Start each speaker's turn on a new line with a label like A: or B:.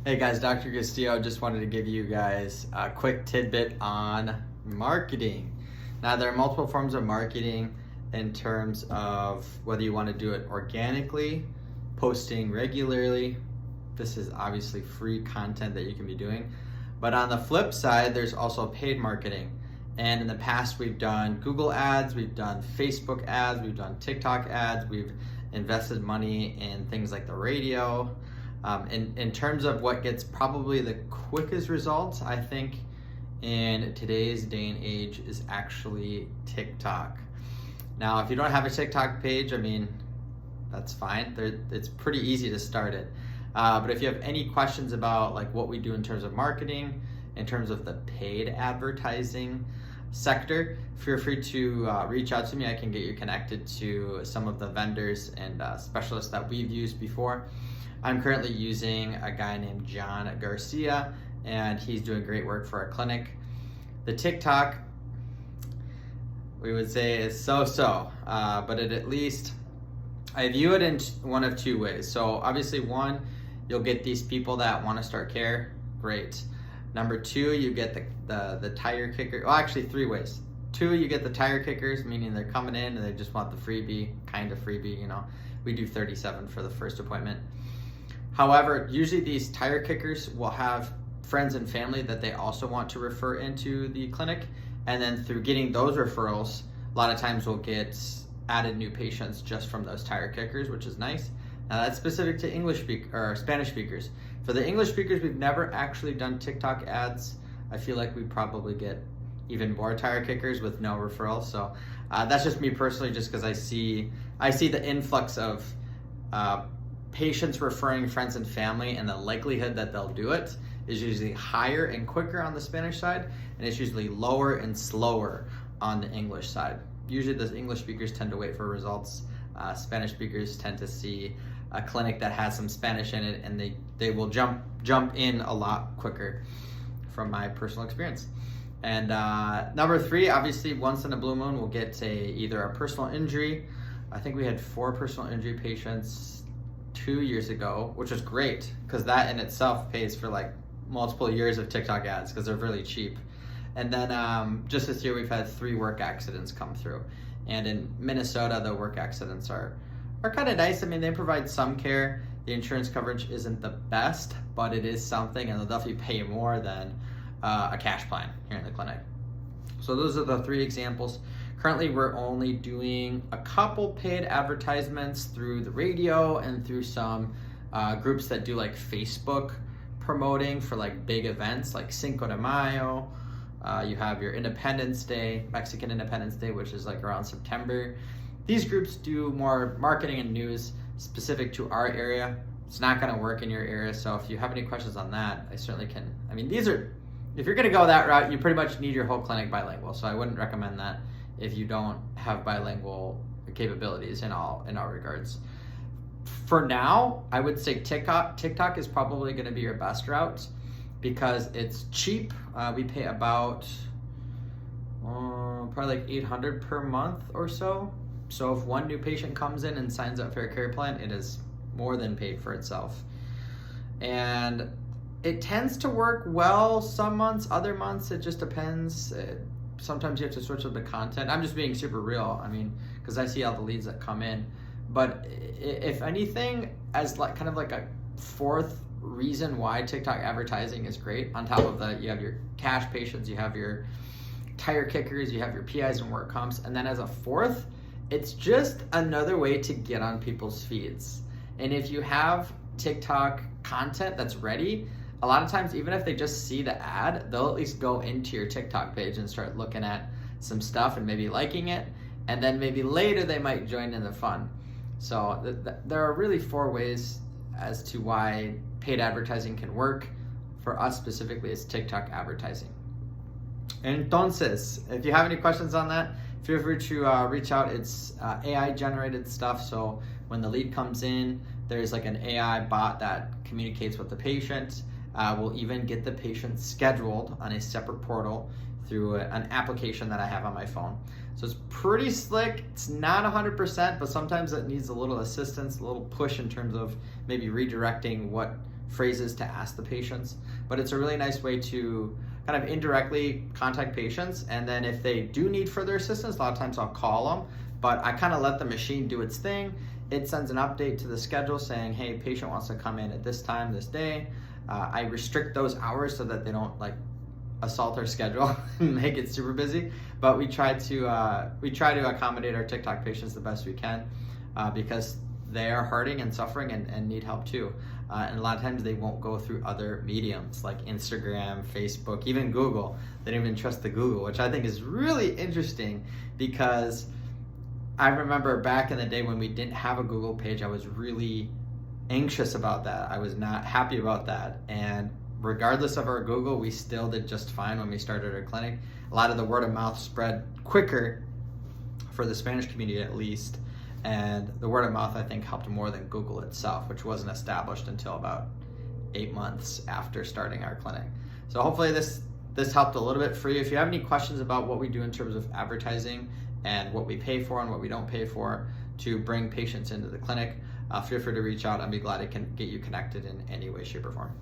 A: Hey guys, Dr. Castillo just wanted to give you guys a quick tidbit on marketing. Now, there are multiple forms of marketing in terms of whether you want to do it organically, posting regularly. This is obviously free content that you can be doing. But on the flip side, there's also paid marketing. And in the past, we've done Google ads, we've done Facebook ads, we've done TikTok ads, we've invested money in things like the radio. In terms of what gets probably the quickest results, I think in today's day and age is actually TikTok. Now, if you don't have a TikTok page, I mean, that's fine. It's pretty easy to start it. But if you have any questions about like what we do in terms of marketing, in terms of the paid advertising sector, feel free to reach out to me. I can get you connected to some of the vendors and specialists that we've used before. I'm currently using a guy named John Garcia, and he's doing great work for our clinic. The TikTok, we would say, is so-so, but at least I view it in one of two ways. So obviously, one, you'll get these people that want to start care, great. Number two, you get the tire kicker. Well, actually, three ways. Two, you get the tire kickers, meaning they're coming in and they just want the freebie, kind of freebie, you know. We do $37 for the first appointment. However, usually these tire kickers will have friends and family that they also want to refer into the clinic. And then through getting those referrals, a lot of times we'll get added new patients just from those tire kickers, which is nice. Now that's specific to Spanish speakers. For the English speakers, we've never actually done TikTok ads. I feel like we probably get even more tire kickers with no referrals. So that's just me personally, just because I see the influx of patients referring friends and family, and the likelihood that they'll do it is usually higher and quicker on the Spanish side, and it's usually lower and slower on the English side. Usually the English speakers tend to wait for results. Spanish speakers tend to see a clinic that has some Spanish in it, and they will jump in a lot quicker from my personal experience. And number three, obviously once in a blue moon, we'll get either a personal injury. I think we had 4 personal injury patients 2 years ago, which was great because that in itself pays for like multiple years of TikTok ads because they're really cheap. And then just this year we've had 3 work accidents come through. And in Minnesota, the work accidents are kind of nice. I mean, they provide some care. The insurance coverage isn't the best, but it is something, and they'll definitely pay more than a cash plan here in the clinic. So those are the 3 examples. Currently, we're only doing a couple paid advertisements through the radio and through some groups that do like Facebook promoting for like big events like Cinco de Mayo. You have your Independence Day, Mexican Independence Day, which is like around September. These groups do more marketing and news specific to our area. It's not going to work in your area, so if you have any questions on that, I certainly can. I mean, if you're going to go that route, you pretty much need your whole clinic bilingual, so I wouldn't recommend that if you don't have bilingual capabilities in all regards. For now, I would say TikTok is probably going to be your best route because it's cheap. We pay about probably like $800 per month or so. So if one new patient comes in and signs up for a care plan, it is more than paid for itself. And it tends to work well some months, other months it just depends. Sometimes you have to switch up the content. I'm just being super real, I mean, because I see all the leads that come in. But if anything, as like kind of like a fourth reason why TikTok advertising is great, on top of you have your cash patients, you have your tire kickers, you have your PIs and work comps, and then as a fourth, it's just another way to get on people's feeds. And if you have TikTok content that's ready, a lot of times, even if they just see the ad, they'll at least go into your TikTok page and start looking at some stuff and maybe liking it. And then maybe later they might join in the fun. So there are really 4 ways as to why paid advertising can work. For us specifically, it's TikTok advertising. Entonces, if you have any questions on that, feel free to reach out. It's AI generated stuff. So when the lead comes in, there's like an AI bot that communicates with the patient. We'll even get the patient scheduled on a separate portal through an application that I have on my phone. So it's pretty slick. It's not 100%, but sometimes it needs a little assistance, a little push in terms of maybe redirecting what phrases to ask the patients. But it's a really nice way to kind of indirectly contact patients, and then if they do need further assistance, a lot of times I'll call them, but I kind of let the machine do its thing. It sends an update to the schedule saying, hey, patient wants to come in at this time, this day. I restrict those hours so that they don't like assault our schedule and make it super busy. But we try to accommodate our TikTok patients the best we can because they are hurting and suffering and need help too. And a lot of times they won't go through other mediums like Instagram, Facebook, even Google. They don't even trust the Google, which I think is really interesting because I remember back in the day when we didn't have a Google page, I was really anxious about that. I was not happy about that. And regardless of our Google, we still did just fine when we started our clinic. A lot of the word of mouth spread quicker for the Spanish community at least. And the word of mouth, I think, helped more than Google itself, which wasn't established until about 8 months after starting our clinic. So hopefully this helped a little bit for you. If you have any questions about what we do in terms of advertising and what we pay for and what we don't pay for to bring patients into the clinic, feel free to reach out. I'd be glad to get you connected in any way, shape, or form.